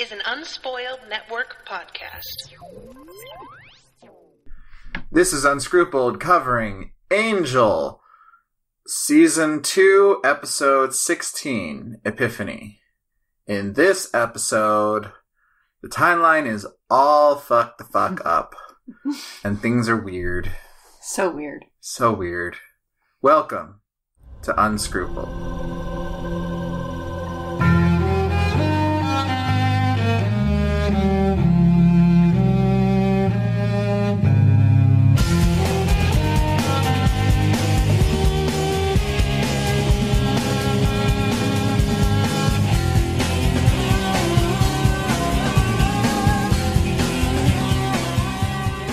is an Unspoiled Network podcast. This is Unscrupled covering Angel, Season 2, Episode 16, Epiphany. In this episode, the timeline is all fucked the fuck up. And things are weird. So weird. So weird. Welcome to Unscrupled.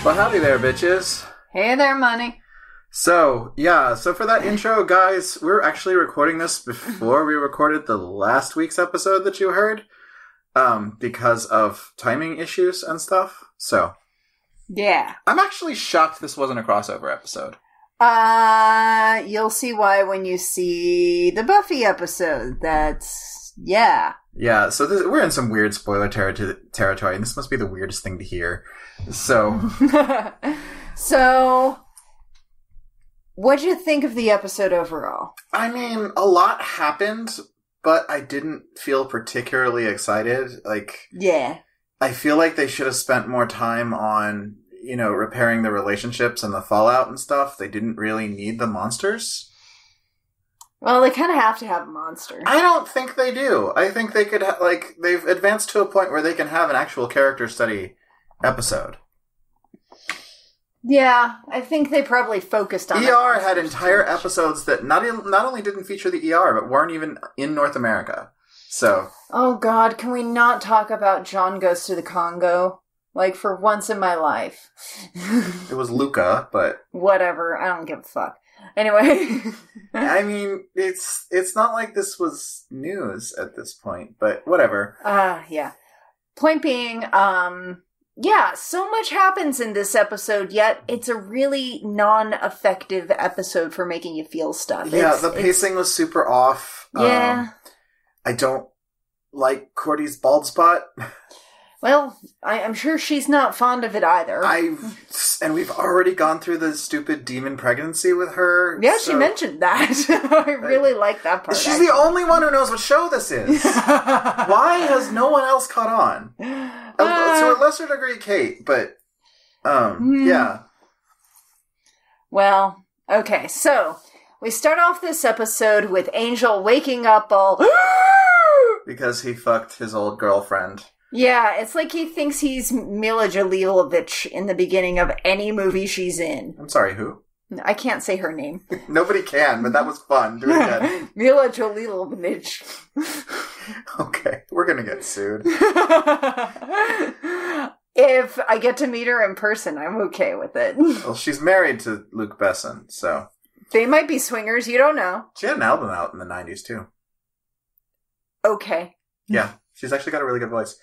Well, howdy there, bitches. Hey there, money. So for that intro, guys, we're actually recording this before we recorded the last week's episode that you heard, because of timing issues and stuff. So, yeah. I'm actually shocked this wasn't a crossover episode. You'll see why when you see the Buffy episode. Yeah, so we're in some weird spoiler territory, and this must be the weirdest thing to hear. So, what'd you think of the episode overall? I mean, a lot happened, but I didn't feel particularly excited. Yeah. I feel like they should have spent more time on, repairing the relationships and the fallout and stuff. They didn't really need the monsters. Well, they kind of have to have a monster. I don't think they do. I think they could, they've advanced to a point where they can have an actual character study episode. Yeah, I think they probably focused on ER had entire episodes that not only didn't feature the ER, but weren't even in North America. So. Oh god, can we not talk about John Goes to the Congo? For once in my life. It was Luca, but. Whatever, I don't give a fuck. Anyway. I mean, it's not like this was news at this point, but whatever. Yeah. Point being, so much happens in this episode, yet it's a really non-effective episode for making you feel stuff. Yeah, the pacing was super off. Yeah. I don't like Cordy's bald spot. Well, I'm sure she's not fond of it either. And we've already gone through the stupid demon pregnancy with her. Yeah, she mentioned that. I really like that part. She's the only one who knows what show this is. Why has no one else caught on? To a lesser degree, Kate, but, yeah. Well, okay, so, we start off this episode with Angel waking up all... because he fucked his old girlfriend. Yeah, it's like he thinks he's Mila Jovovich in the beginning of any movie she's in. I'm sorry, who? I can't say her name. Nobody can, but that was fun. Do it again. Mila Jovovich. Okay, we're gonna get sued. If I get to meet her in person, I'm okay with it. Well, she's married to Luke Besson, so... They might be swingers, you don't know. She had an album out in the 90s, too. Okay. Yeah, she's actually got a really good voice.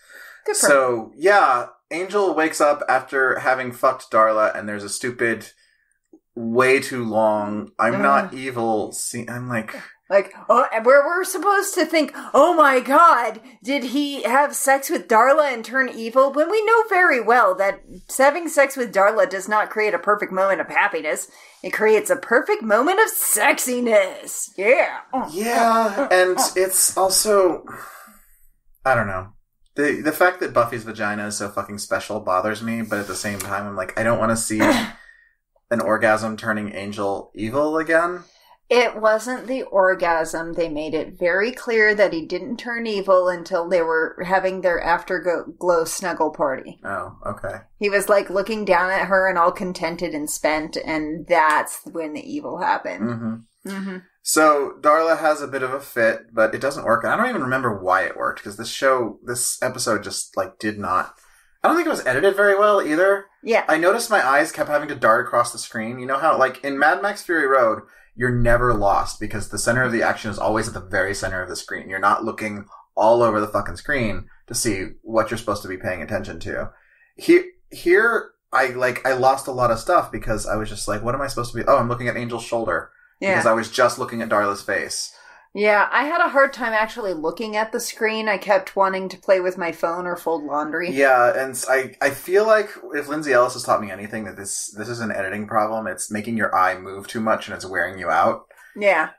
Good for her. Yeah, Angel wakes up after having fucked Darla, and there's a stupid, way too long, I'm not evil scene. I'm like... we're supposed to think, oh my god, did he have sex with Darla and turn evil? When we know very well that having sex with Darla does not create a perfect moment of happiness. It creates a perfect moment of sexiness. Yeah. Yeah, and it's also... I don't know. The fact that Buffy's vagina is so fucking special bothers me, but at the same time, I'm like, I don't want to see an orgasm turning Angel evil again. It wasn't the orgasm. They made it very clear that he didn't turn evil until they were having their afterglow snuggle party. Oh, okay. He was looking down at her and all contented and spent, and that's when the evil happened. Mm-hmm. Mm-hmm. So Darla has a bit of a fit, but it doesn't work. And I don't even remember why it worked, because this episode just, did not... I don't think it was edited very well, either. Yeah. I noticed my eyes kept having to dart across the screen. You know how, in Mad Max Fury Road, you're never lost, because the center of the action is always at the very center of the screen. You're not looking all over the fucking screen to see what you're supposed to be paying attention to. Here, I lost a lot of stuff, because I was just like, what am I supposed to be... Oh, I'm looking at Angel's shoulder. Yeah. Because I was just looking at Darla's face. Yeah, I had a hard time actually looking at the screen. I kept wanting to play with my phone or fold laundry. Yeah, and I feel like if Lindsay Ellis has taught me anything, that this is an editing problem. It's making your eye move too much and it's wearing you out. Yeah.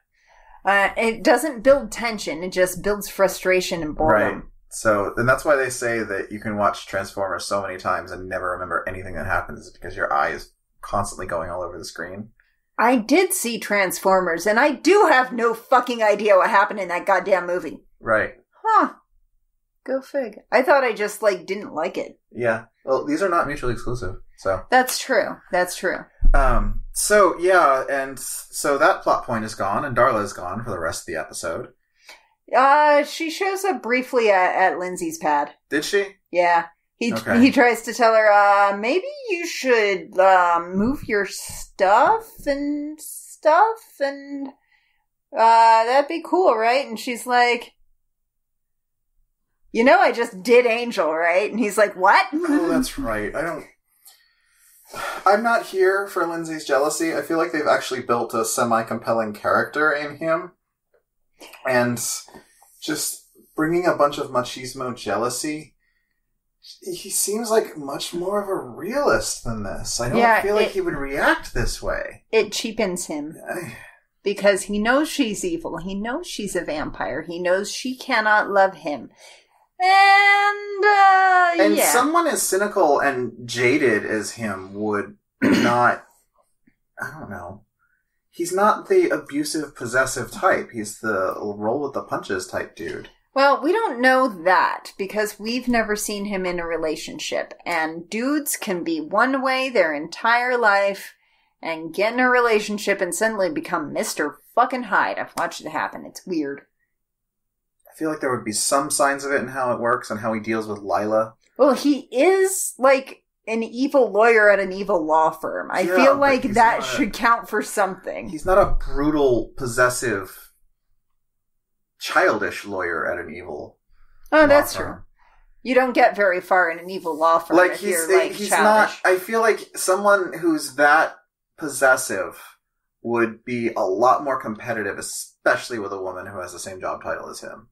It doesn't build tension. It just builds frustration and boredom. Right. So, and that's why they say that you can watch Transformers so many times and never remember anything that happens because your eye is constantly going all over the screen. I did see Transformers, and I do have no fucking idea what happened in that goddamn movie. Right. Huh. Go fig. I thought I just, didn't like it. Yeah. Well, these are not mutually exclusive, so. That's true. That's true. So, yeah, and so that plot point is gone, and Darla is gone for the rest of the episode. She shows up briefly at Lindsay's pad. Did she? Yeah. He tries to tell her, maybe you should, move your stuff, and that'd be cool, right? And she's like, I just did Angel, right? And he's like, what? Oh, that's right. I'm not here for Lindsay's jealousy. I feel like they've actually built a semi-compelling character in him. And just bringing a bunch of machismo jealousy, he seems like much more of a realist than this. I don't feel like he would react this way. It cheapens him. Because he knows she's evil. He knows she's a vampire. He knows she cannot love him. And someone as cynical and jaded as him would not, I don't know. He's not the abusive, possessive type. He's the roll with the punches type dude. Well, we don't know that because we've never seen him in a relationship. And dudes can be one way their entire life and get in a relationship and suddenly become Mr. fucking Hyde. I've watched it happen. It's weird. I feel like there would be some signs of it in how it works and how he deals with Lila. Well, he is an evil lawyer at an evil law firm. I feel like that should count for something. He's not a brutal, possessive, childish lawyer at an evil law that's firm. True. You don't get very far in an evil law firm if you're he's childish. Not. I feel like someone who's that possessive would be a lot more competitive, especially with a woman who has the same job title as him.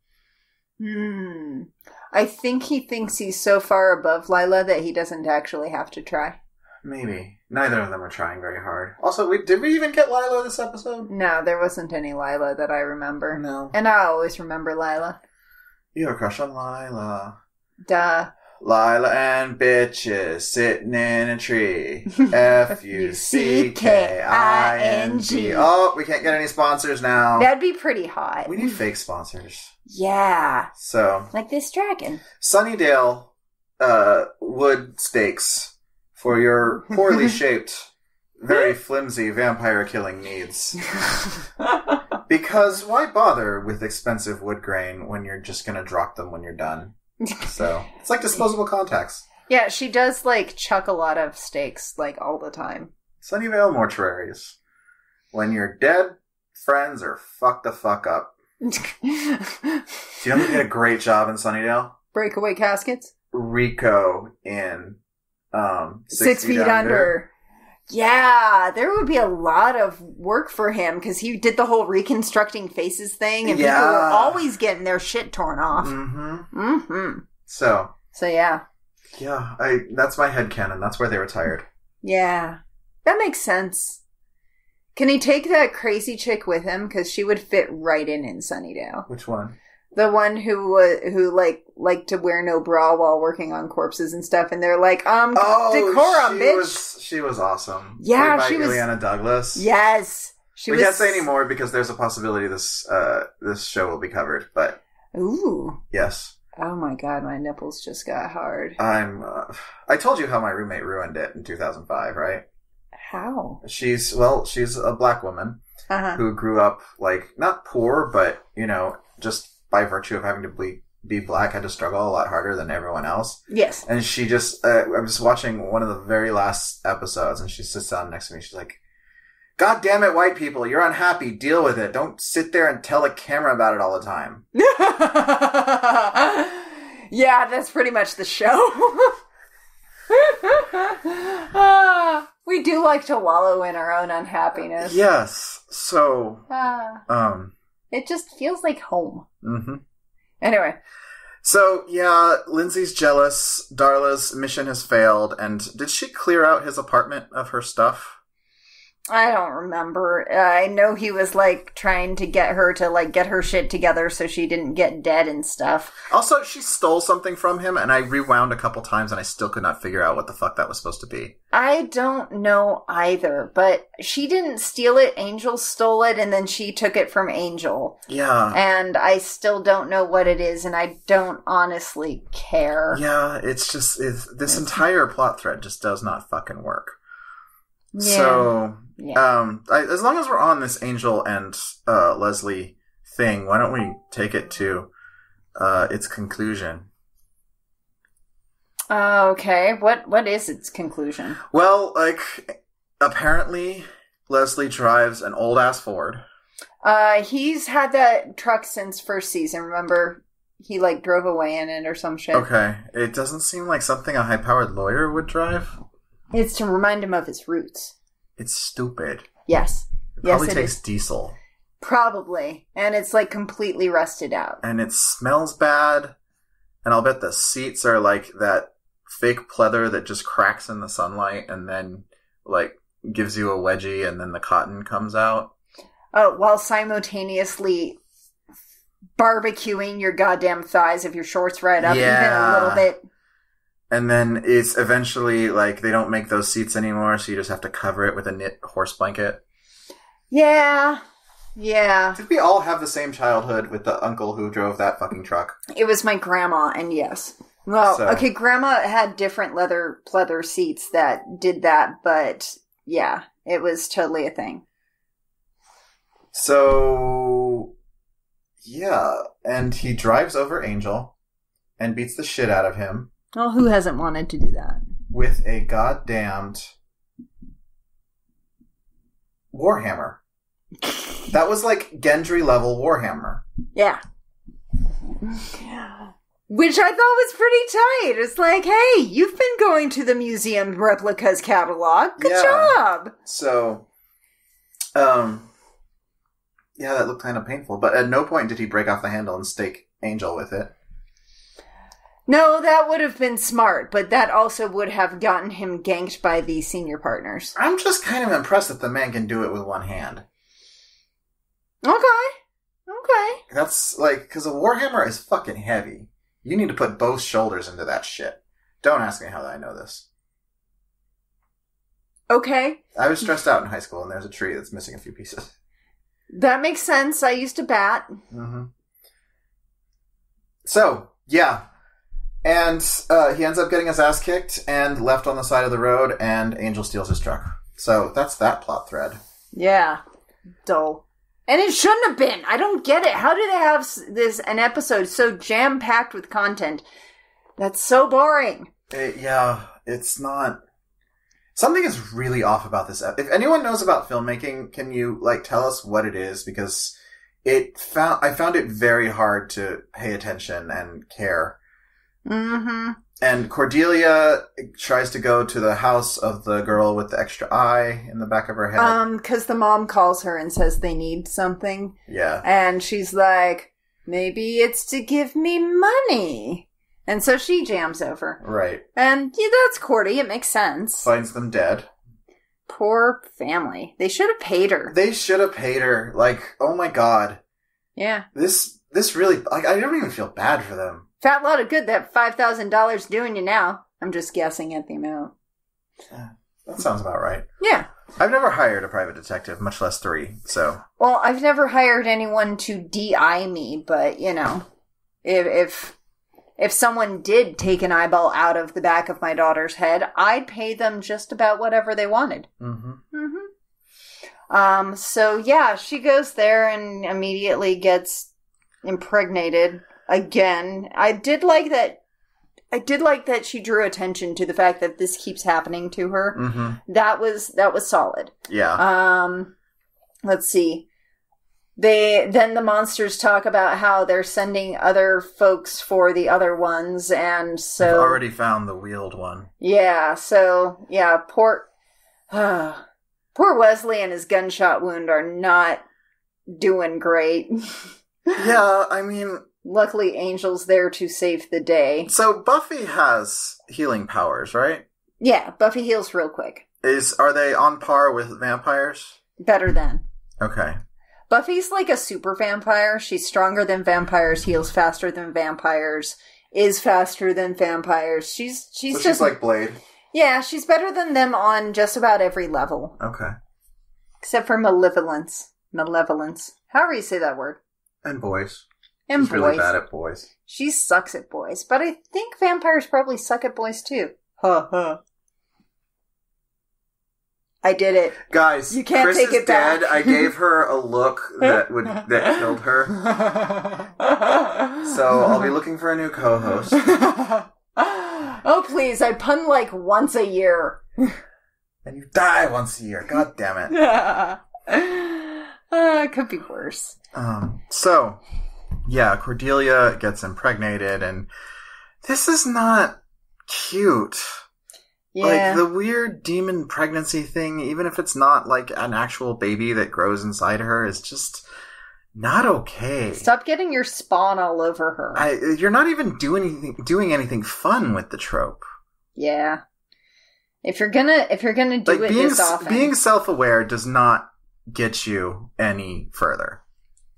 I think he thinks he's so far above Lila that he doesn't actually have to try. Maybe. Neither of them are trying very hard. Also, did we even get Lila this episode? No, there wasn't any Lila that I remember. No. And I always remember Lila. You have a crush on Lila. Duh. Lila and bitches sitting in a tree. Fucking. Oh, we can't get any sponsors now. That'd be pretty hot. We need fake sponsors. Yeah. So. Like this dragon. Sunnydale wood stakes for your poorly shaped, very flimsy vampire killing needs. Because why bother with expensive wood grain when you're just going to drop them when you're done? So, it's like disposable contacts. Yeah, she does, chuck a lot of stakes, all the time. Sunnyvale mortuaries. When you're dead, friends are fucked the fuck up. Do you know who did a great job in Sunnydale? Breakaway caskets? Rico in 6 Feet Under. Yeah, there would be a lot of work for him because he did the whole reconstructing faces thing and people were always getting their shit torn off. So yeah. Yeah, that's my headcanon. That's where they retired. Yeah, that makes sense. Can he take that crazy chick with him? Because she would fit right in Sunnydale. Which one? The one who liked to wear no bra while working on corpses and stuff, and they're like, decorum, bitch. She was awesome. Yeah, she was Ileana Douglas. Yes, we can't say anymore because there's a possibility this show will be covered. But yes. Oh my god, my nipples just got hard. I told you how my roommate ruined it in 2005, right? How? She's a black woman who grew up not poor, but just by virtue of having to be black, had to struggle a lot harder than everyone else. Yes. And she just, I was watching one of the very last episodes, and she sits down next to me. She's like, "God damn it, white people, you're unhappy. Deal with it. Don't sit there and tell the camera about it all the time." Yeah, that's pretty much the show. We do like to wallow in our own unhappiness. Yes. So, It just feels like home. Mm-hmm. Anyway. So, yeah, Lindsay's jealous. Darla's mission has failed. And did she clear out his apartment of her stuff? I don't remember. I know he was, like, trying to get her to, like, get her shit together so she didn't get dead and stuff. Also, she stole something from him, and I rewound a couple times, and I still could not figure out what the fuck that was supposed to be. I don't know either, but she didn't steal it. Angel stole it, and then she took it from Angel. Yeah. And I still don't know what it is, and I don't honestly care. Yeah, it's just... this entire plot thread just does not fucking work. Yeah. So... Yeah. As long as we're on this Angel and Leslie thing, why don't we take it to its conclusion? Okay. What is its conclusion? Well, like, apparently Leslie drives an old-ass Ford. He's had that truck since first season, remember? He, like, drove away in it or some shit. Okay. It doesn't seem like something a high-powered lawyer would drive. It's to remind him of his roots. It's stupid. Yes. It probably yes, takes diesel. Probably. And it's, like, completely rusted out. And it smells bad. And I'll bet the seats are like that fake pleather that just cracks in the sunlight and then, like, gives you a wedgie and then the cotton comes out. Oh, while simultaneously barbecuing your goddamn thighs if your shorts right up even a little bit. And then it's eventually, like, they don't make those seats anymore, so you just have to cover it with a knit horse blanket. Yeah. Yeah. Did we all have the same childhood with the uncle who drove that fucking truck? It was my grandma, and yes. Well, okay, grandma had different leather pleather seats that did that, but yeah, it was totally a thing. So, yeah, and he drives over Angel and beats the shit out of him. Well, who hasn't wanted to do that? With a goddamned warhammer. That was like Gendry level warhammer. Yeah. Which I thought was pretty tight. It's like, hey, you've been going to the museum replicas catalog. Good job. So, yeah, that looked kind of painful. But at no point did he break off the handle and stake Angel with it. No, that would have been smart, but that also would have gotten him ganked by the senior partners. I'm just kind of impressed that the man can do it with one hand. Okay. That's like, because a warhammer is fucking heavy. You need to put both shoulders into that shit. Don't ask me how I know this. Okay. I was stressed out in high school, and there's a tree that's missing a few pieces. That makes sense. I used to bat. Mm-hmm. So, yeah. And he ends up getting his ass kicked and left on the side of the road, and Angel steals his truck. So that's that plot thread. Yeah. Dull. And it shouldn't have been. I don't get it. How do they have an episode so jam-packed with content? That's so boring. It's not... Something is really off about this. If anyone knows about filmmaking, can you, like, tell us what it is? Because I found it very hard to pay attention and care. Mm-hmm. And Cordelia tries to go to the house of the girl with the extra eye in the back of her head. Because the mom calls her and says they need something. Yeah. And she's like, maybe it's to give me money. And so she jams over. Right. And yeah, that's Cordy. It makes sense. Finds them dead. Poor family. They should have paid her. They should have paid her. Like, oh my god. Yeah. This really... Like, I don't even feel bad for them. Fat lot of good that $5,000 doing you now. I'm just guessing at the amount. That sounds about right. Yeah. I've never hired a private detective, much less 3, so... Well, I've never hired anyone to DI me, but, you know, if someone did take an eyeball out of the back of my daughter's head, I'd pay them just about whatever they wanted. Mm-hmm. Mm-hmm. So, yeah, she goes there and immediately gets impregnated again. I did like that she drew attention to the fact that this keeps happening to her. Mm-hmm. That was solid. Yeah. Let's see. Then the monsters talk about how they're sending other folks for the other ones, and so... I've already found the wheeled one. Yeah, so, yeah, poor Wesley and his gunshot wound are not doing great. Yeah, I mean... Luckily, Angel's there to save the day. So Buffy has healing powers, right? Yeah, Buffy heals real quick. Are they on par with vampires? Better than. Okay. Buffy's like a super vampire. She's stronger than vampires, heals faster than vampires, is faster than vampires. She's like Blade. Yeah, she's better than them on just about every level. Okay. Except for malevolence. Malevolence. However you say that word. And boys. And She's boys. really bad at boys. She sucks at boys. But I think vampires probably suck at boys too. Ha ha. I did it. Guys, you can't Chris take is it back. dead. I gave her a look that killed her. So I'll be looking for a new co-host. Oh, please. I pun like once a year. And you die once a year. God damn it. It could be worse. So, yeah, Cordelia gets impregnated, and this is not cute. Yeah. Like, the weird demon pregnancy thing, even if it's not like an actual baby that grows inside her, is just not okay. Stop getting your spawn all over her. You're not even doing anything fun with the trope. Yeah. If you're gonna do like, it this often. Being self-aware does not get you any further.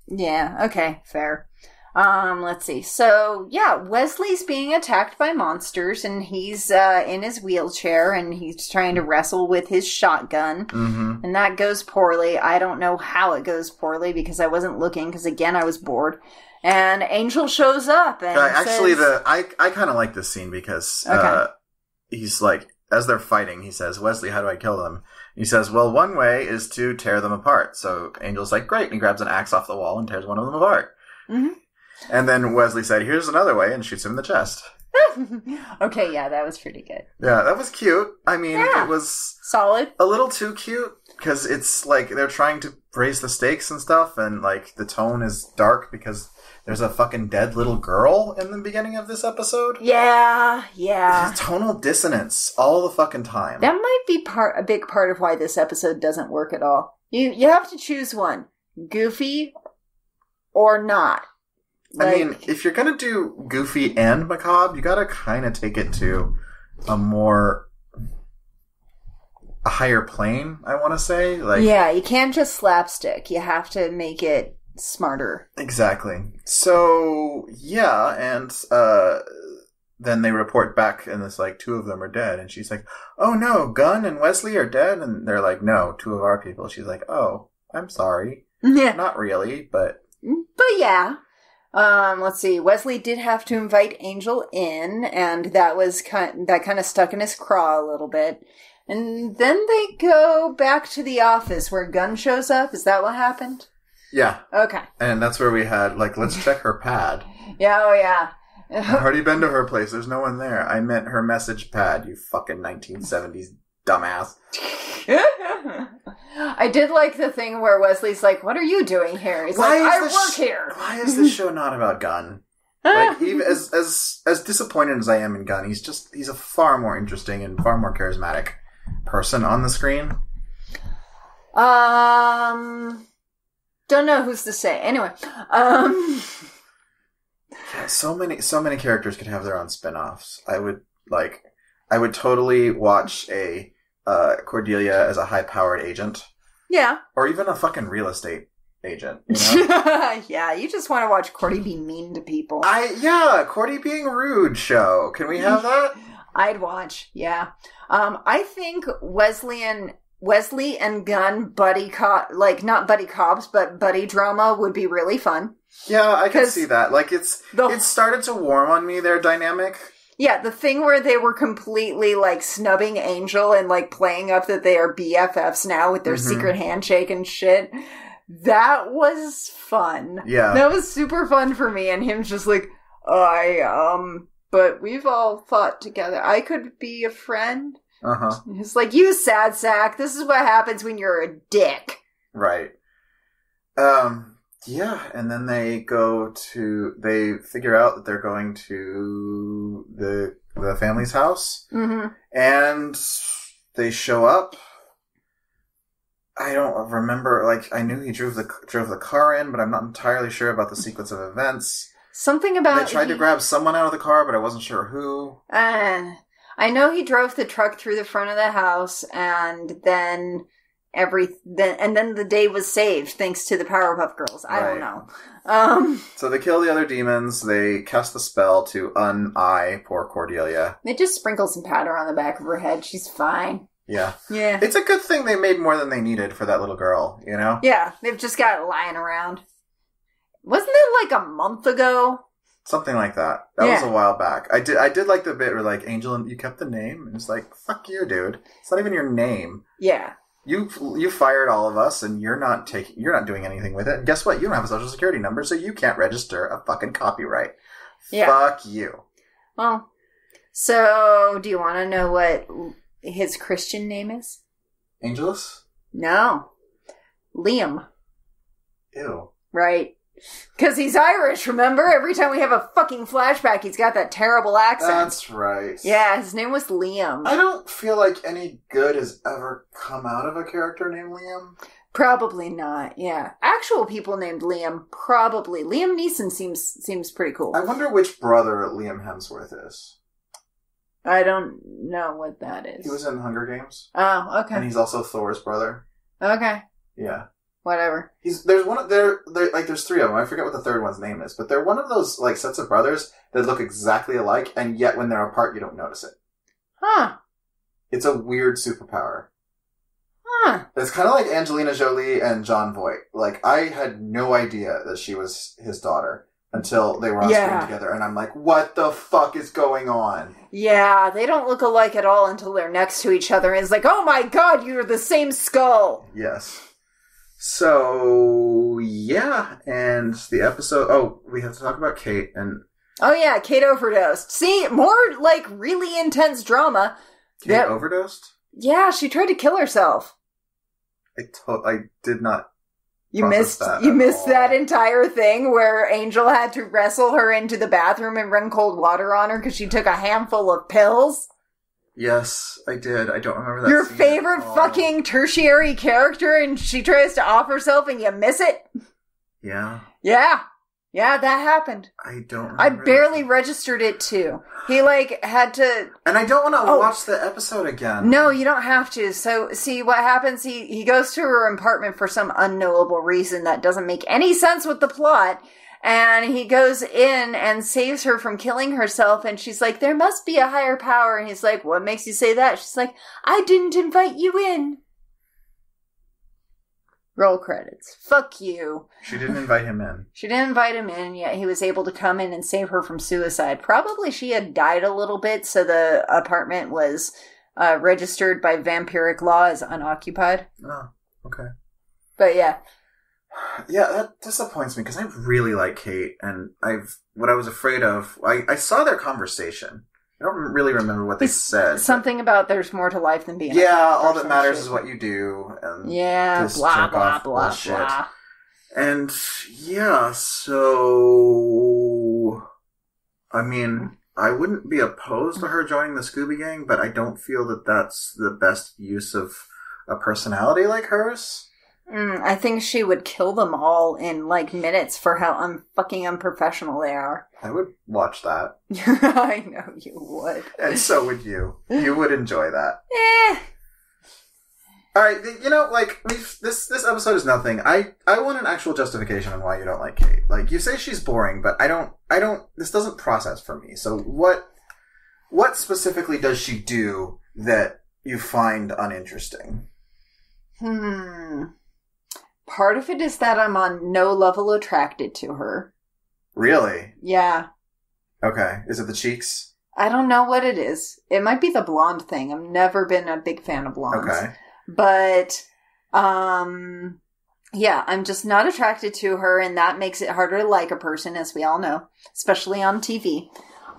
Yeah, okay, fair. Let's see. So, yeah, Wesley's being attacked by monsters, and he's in his wheelchair, and he's trying to wrestle with his shotgun, and that goes poorly. I don't know how it goes poorly, because I wasn't looking, because, again, I was bored. And Angel shows up, and actually, says, I kind of like this scene, because he's like, as they're fighting, he says, Wesley, how do I kill them? He says, well, one way is to tear them apart. So Angel's like, great, and he grabs an axe off the wall and tears one of them apart. Mm-hmm. And then Wesley said, here's another way, and shoots him in the chest. Okay, yeah, that was pretty good. Yeah, that was cute. I mean, It was... solid. A little too cute, because it's like they're trying to raise the stakes and stuff, and like the tone is dark because there's a fucking dead little girl in the beginning of this episode. Yeah. It's tonal dissonance all the fucking time. That might be a big part of why this episode doesn't work at all. You have to choose one. Goofy or not. I mean, if you're gonna do goofy and macabre, you gotta kind of take it to a higher plane, I want to say. Yeah, you can't just slapstick. You have to make it smarter. Exactly. So, yeah, and then they report back, and it's like, 2 of them are dead, and she's like, oh no, Gunn and Wesley are dead? And they're like, no, 2 of our people. She's like, oh, I'm sorry. Yeah. Not really, but... But yeah. Let's see. Wesley did have to invite Angel in, and that was kind of stuck in his craw a little bit. And then they go back to the office where Gunn shows up. Is that what happened? Yeah. Okay. And that's where we had, like, let's check her pad. Yeah, oh yeah. I've already been to her place. There's no one there. I meant her message pad, you fucking 1970s dumbass. I did like the thing where Wesley's like, what are you doing here? He's like, I work here. Why is this show not about Gunn? Like, even as disappointed as I am in Gunn, he's a far more interesting and far more charismatic person on the screen. Don't know who's to say. Anyway, yeah, so many characters could have their own spin-offs. I would totally watch a Cordelia as a high-powered agent. Yeah. Or even a fucking real estate agent, you know? Yeah, you just want to watch Cordy be mean to people. Cordy being rude show. Can we have that? I'd watch, yeah. I think Wesley and Gunn buddy cop, like not buddy cops, but buddy drama would be really fun. Yeah, I can see that. Like it started to warm on me, their dynamic. Yeah, the thing where they were completely, like, snubbing Angel and, like, playing up that they are BFFs now with their secret handshake and shit. That was fun. Yeah. That was super fun for me, and him just like, but we've all fought together. I could be a friend. Uh-huh. It's like, you sad sack, this is what happens when you're a dick. Right. Yeah, and then they figure out that they're going to the family's house, and they show up, I don't remember. Like, I knew he drove the car in, but I'm not entirely sure about the sequence of events. Something about... They tried to grab someone out of the car, but I wasn't sure who. I know he drove the truck through the front of the house, and then the day was saved thanks to the Powerpuff Girls. I don't know. So they kill the other demons. They cast the spell to un-eye poor Cordelia. They just sprinkle some powder on the back of her head. She's fine. Yeah. Yeah. It's a good thing they made more than they needed for that little girl, you know? Yeah, they've just got it lying around. Wasn't it like a month ago? Something like that. That was a while back. I did like the bit where, like, Angel, you kept the name? And it's like, fuck you, dude. It's not even your name. Yeah. You fired all of us, and you're not doing anything with it. And guess what? You don't have a social security number, so you can't register a fucking copyright. Yeah. Fuck you. Well, so do you want to know what his Christian name is? Angelus? No. Liam. Ew. Right. Because he's Irish, remember? Every time we have a fucking flashback, he's got that terrible accent. That's right. Yeah, his name was Liam. I don't feel like any good has ever come out of a character named Liam. Probably not, yeah. Actual people named Liam, probably. Liam Neeson seems pretty cool. I wonder which brother Liam Hemsworth is. I don't know what that is. He was in Hunger Games. Oh, okay. And he's also Thor's brother. Okay. Yeah. Whatever. There's three of them. I forget what the third one's name is, but they're one of those, like, sets of brothers that look exactly alike, and yet when they're apart, you don't notice it. Huh. It's a weird superpower. Huh. It's kind of like Angelina Jolie and Jon Voight. Like, I had no idea that she was his daughter until they were on screen together, and I'm like, what the fuck is going on? Yeah, they don't look alike at all until they're next to each other, and it's like, oh my god, you're the same skull! Yes. So, yeah, and the episode... Oh, we have to talk about Kate, and... Oh yeah, Kate overdosed. See, more, like, really intense drama. Kate overdosed? Yeah, she tried to kill herself. I did not... You missed that entire thing where Angel had to wrestle her into the bathroom and run cold water on her because she took a handful of pills? Yes, I did. I don't remember that. Your favorite fucking tertiary character, and she tries to off herself and you miss it? Yeah. Yeah. Yeah, that happened. I don't remember. I barely registered it too. He, like, had to... And I don't want to watch the episode again. No, you don't have to. So, see, what happens, he goes to her apartment for some unknowable reason that doesn't make any sense with the plot. And he goes in and saves her from killing herself. And she's like, there must be a higher power. And he's like, what makes you say that? She's like, I didn't invite you in. Roll credits. Fuck you. She didn't invite him in. She didn't invite him in, yet he was able to come in and save her from suicide. Probably she had died a little bit, so the apartment was registered by vampiric law as unoccupied. Oh, okay. But yeah. Yeah, that disappoints me, because I really like Kate, and what I was afraid of... I saw their conversation. I don't really remember what they said. Something about there's more to life than being all that matters is what you do. And blah, blah, blah, blah. And, yeah, so... I mean, I wouldn't be opposed to her joining the Scooby Gang, but I don't feel that that's the best use of a personality like hers. I think she would kill them all in, like, minutes for how fucking unprofessional they are. I would watch that. I know you would. And so would you. You would enjoy that. Alright, like, this episode is nothing. I want an actual justification on why you don't like Kate. Like, you say she's boring, but I don't, this doesn't process for me. So what specifically does she do that you find uninteresting? Part of it is that I'm on no level attracted to her. Really? Yeah. Okay. Is it the cheeks? I don't know what it is. It might be the blonde thing. I've never been a big fan of blondes. Okay. But, yeah, I'm just not attracted to her, and that makes it harder to like a person, as we all know, especially on TV.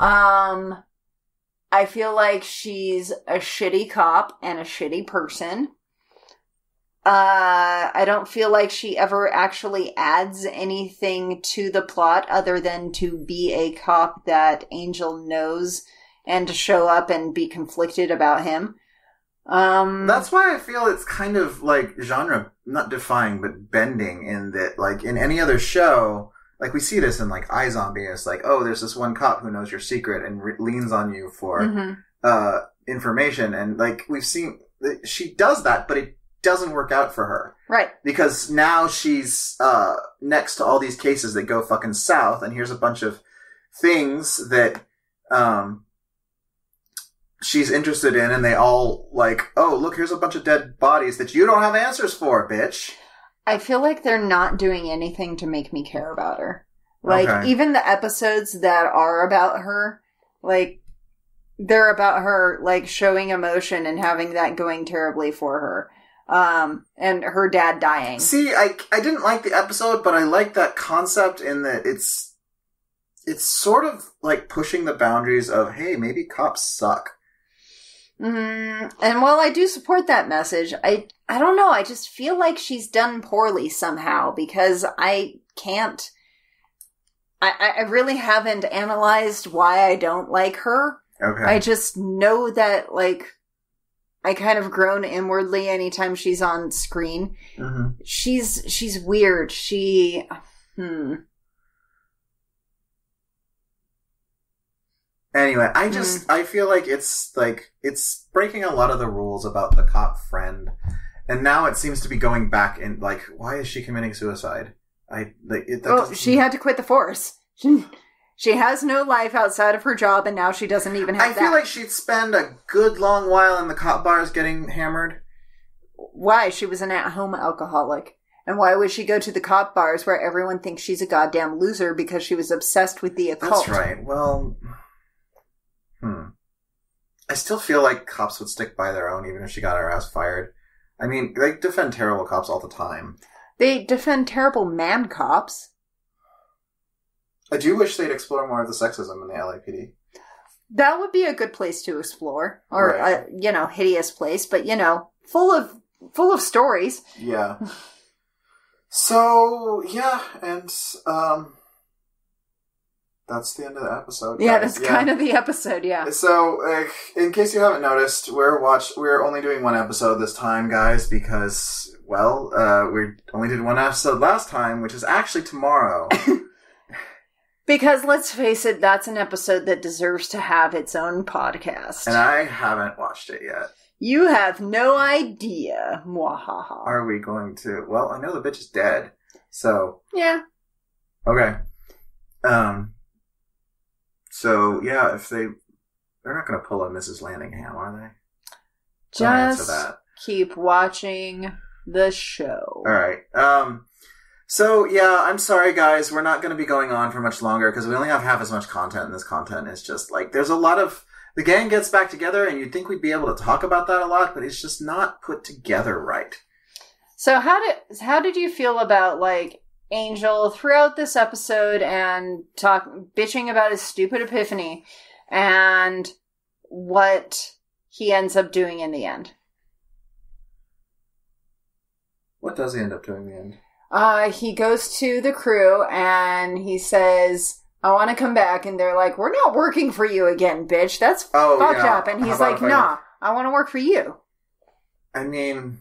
I feel like she's a shitty cop and a shitty person. I don't feel like she ever actually adds anything to the plot other than to be a cop that Angel knows and to show up and be conflicted about him. That's why I feel it's kind of like genre, not defying, but bending in that, like, in any other show, like, we see this in, like, iZombie, and it's like, oh, there's this one cop who knows your secret and leans on you for, information, and, like, we've seen, she does that, but it doesn't work out for her. Right. Because now she's, next to all these cases that go fucking south, and here's a bunch of things that, she's interested in, and they all, like, oh, look, here's a bunch of dead bodies that you don't have answers for, bitch. I feel like they're not doing anything to make me care about her. Like, even the episodes that are about her, like, they're about her, like, showing emotion and having that going terribly for her. And her dad dying. See, I didn't like the episode, but I like that concept in that it's sort of like pushing the boundaries of, hey, maybe cops suck. And while I do support that message, I don't know, I just feel like she's done poorly somehow, because I can't, I really haven't analyzed why I don't like her. Okay. I just know that, like, I kind of groan inwardly anytime she's on screen. Mm-hmm. She's weird. Anyway, I feel like it's breaking a lot of the rules about the cop friend. And now it seems to be going back in, like, why is she committing suicide? She had to quit the force. She has no life outside of her job, and now she doesn't even have that. I feel like she'd spend a good long while in the cop bars getting hammered. Why? She was an at-home alcoholic. And why would she go to the cop bars where everyone thinks she's a goddamn loser because she was obsessed with the occult? That's right. Well, I still feel like cops would stick by their own even if she got her ass fired. I mean, they defend terrible cops all the time. They defend terrible man cops. I do wish they'd explore more of the sexism in the LAPD. That would be a good place to explore. Or, right. Hideous place, but, full of stories. Yeah. So, yeah, and, that's the end of the episode. Yeah, that's kind of the episode, yeah. So, in case you haven't noticed, we're only doing one episode this time, guys, because, well, we only did one episode last time, which is actually tomorrow. Because, let's face it, that's an episode that deserves to have its own podcast. And I haven't watched it yet. You have no idea. Mwahaha. Are we going to... Well, I know the bitch is dead, so... Yeah. Okay. So, yeah, if they're not going to pull a Mrs. Landingham, are they? Just keep watching the show. Alright. So, yeah, I'm sorry, guys. We're not going to be going on for much longer because we only have half as much content, and this content is just, like, there's a lot of... The gang gets back together, and you'd think we'd be able to talk about that a lot, but it's just not put together right. So how did you feel about, like, Angel throughout this episode and bitching about his stupid epiphany and what he ends up doing in the end? What does he end up doing in the end? He goes to the crew and he says, I want to come back. And they're like, we're not working for you again, bitch. That's fucked up. And he's like, nah, I want to work for you. I mean,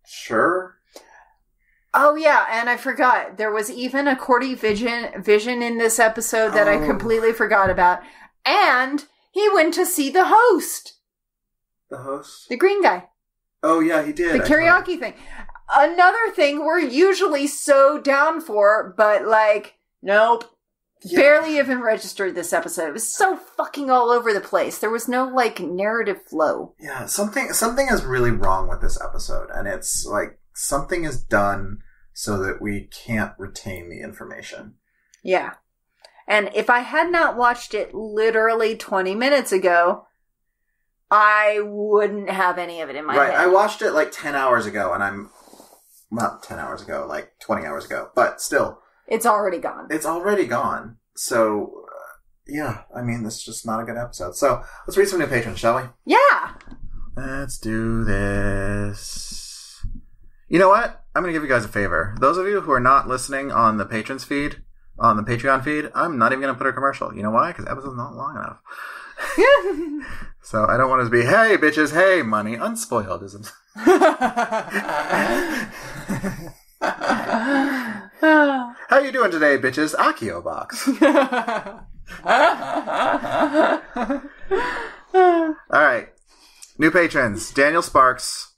sure. Oh, yeah, and I forgot. There was even a Cordy vision in this episode that I completely forgot about. And he went to see the host. The host? The green guy. Oh, yeah, he did. The karaoke thing. Another thing we're usually so down for, but, like, nope. Yeah. Barely even registered this episode. It was so fucking all over the place. There was no, like, narrative flow. Yeah, something is really wrong with this episode. And it's, like, something is done so that we can't retain the information. Yeah. And if I had not watched it literally 20 minutes ago, I wouldn't have any of it in my head. Right, I watched it like 10 hours ago, and I'm... Not 10 hours ago, like 20 hours ago, but still. It's already gone. It's already gone. So, yeah, I mean, this is just not a good episode. So, let's read some new patrons, shall we? Yeah! Let's do this. You know what? I'm going to give you guys a favor. Those of you who are not listening on the patrons feed, on the Patreon feed, I'm not even going to put a commercial. You know why? Because the episode's not long enough. So I don't want it to be, hey, bitches, hey, money, unspoiled. How you doing today, bitches? Akio box. All right. New patrons. Daniel Sparks,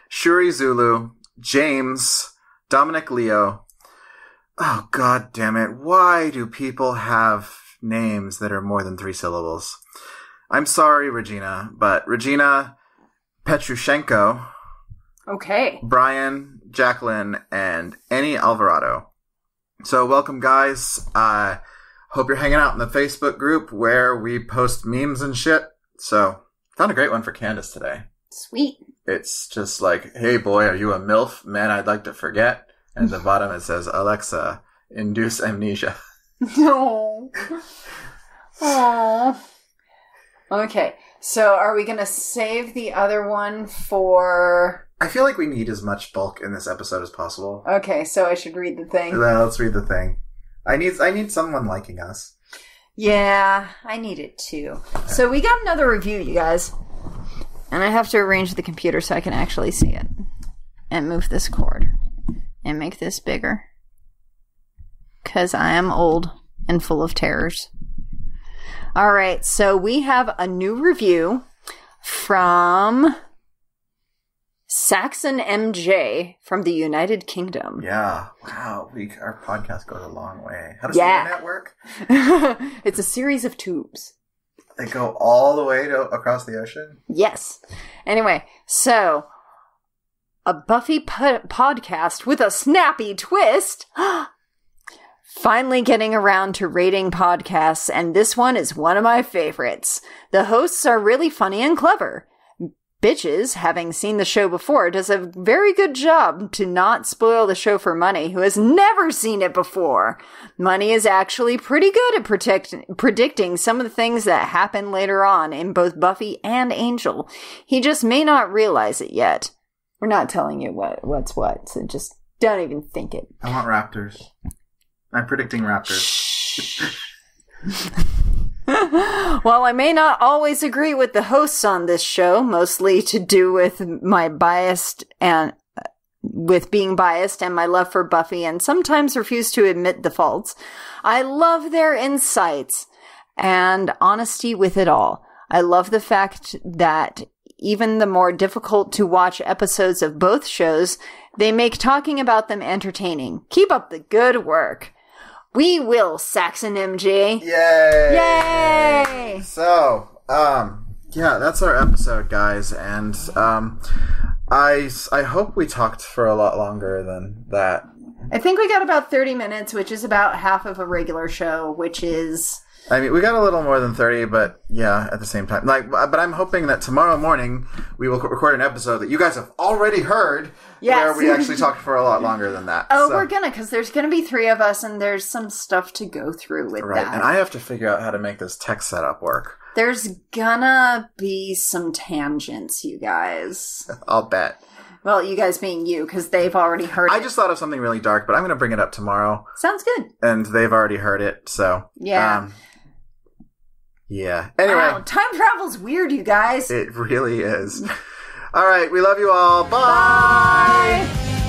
Shuri Zulu, James, Dominic Leo. Oh, God damn it. Why do people have names that are more than 3 syllables? I'm sorry, Regina, but Regina Petrushenko, Okay. Brian, Jacqueline, and Annie Alvarado. So welcome, guys. Hope you're hanging out in the Facebook group where we post memes and shit. So found a great one for Candace today. Sweet. It's just like, hey boy, are you a MILF? Man, I'd like to forget. And at the bottom it says, Alexa, induce amnesia. No. Aww. Okay, so are we going to save the other one for... I feel like we need as much bulk in this episode as possible. Okay, so I should read the thing. Let's read the thing. I need someone liking us. Yeah, I need it too. So we got another review, you guys. And I have to arrange the computer so I can actually see it. And move this cord. And make this bigger. Because I am old and full of terrors. Alright, so we have a new review from Saxon MJ from the United Kingdom. Yeah. Wow. Our podcast goes a long way. How does the internet work? It's a series of tubes. They go all the way across the ocean? Yes. Anyway, so a Buffy podcast with a snappy twist. Finally getting around to rating podcasts, and this one is one of my favorites. The hosts are really funny and clever. Bitches, having seen the show before, does a very good job to not spoil the show for Money, who has never seen it before. Money is actually pretty good at predicting some of the things that happen later on in both Buffy and Angel. He just may not realize it yet. We're not telling you what's what, so just don't even think it. I want raptors. I'm predicting raptors. While I may not always agree with the hosts on this show, mostly to do with my biased and with being biased and my love for Buffy, and sometimes refuse to admit the faults, I love their insights and honesty with it all. I love the fact that even the more difficult to watch episodes of both shows, they make talking about them entertaining. Keep up the good work. We will, Saxon MJ. Yay! Yay! So, yeah, that's our episode, guys, and I hope we talked for a lot longer than that. I think we got about 30 minutes, which is about half of a regular show, which is... I mean, we got a little more than 30, but yeah, at the same time. But I'm hoping that tomorrow morning we will record an episode that you guys have already heard, where we actually talked for a lot longer than that. Oh, so, we're gonna, because there's gonna be 3 of us, and there's some stuff to go through with that. And I have to figure out how to make this tech setup work. There's gonna be some tangents, you guys. I'll bet. Well, you guys being you, because they've already heard it. I just thought of something really dark, but I'm going to bring it up tomorrow. Sounds good. And they've already heard it, so... Yeah. Yeah. Anyway. Wow, time travel's weird, you guys. It really is. All right, we love you all. Bye! Bye!